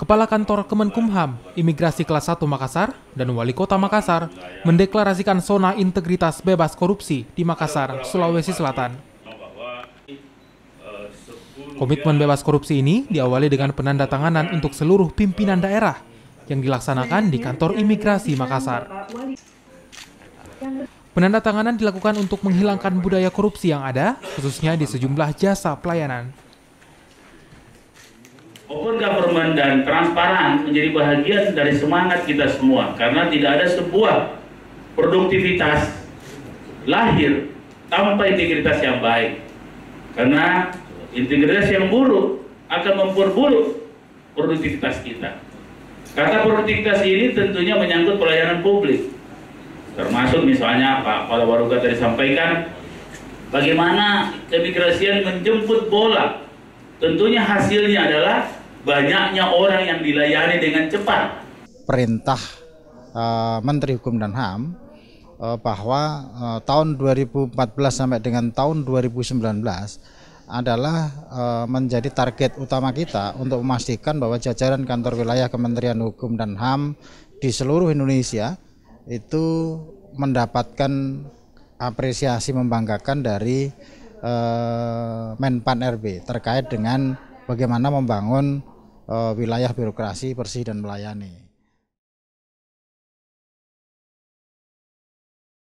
Kepala Kantor Kemenkumham, Imigrasi Kelas 1 Makassar, dan Wali Kota Makassar mendeklarasikan zona integritas bebas korupsi di Makassar, Sulawesi Selatan. Komitmen bebas korupsi ini diawali dengan penandatanganan untuk seluruh pimpinan daerah yang dilaksanakan di Kantor Imigrasi Makassar. Penandatanganan dilakukan untuk menghilangkan budaya korupsi yang ada, khususnya di sejumlah jasa pelayanan. Open government dan transparan menjadi bagian dari semangat kita semua, karena tidak ada sebuah produktivitas lahir tanpa integritas yang baik. Karena integritas yang buruk akan memperburuk produktivitas kita. Kata produktivitas ini tentunya menyangkut pelayanan publik, termasuk misalnya Pak Kepala Waruga tadi sampaikan bagaimana keimigrasian menjemput bola. Tentunya hasilnya adalah banyaknya orang yang dilayani dengan cepat. Perintah Menteri Hukum dan HAM bahwa tahun 2014 sampai dengan tahun 2019 adalah menjadi target utama kita untuk memastikan bahwa jajaran kantor wilayah Kementerian Hukum dan HAM di seluruh Indonesia itu mendapatkan apresiasi membanggakan dari Menpan RB terkait dengan bagaimana membangun wilayah birokrasi bersih dan melayani.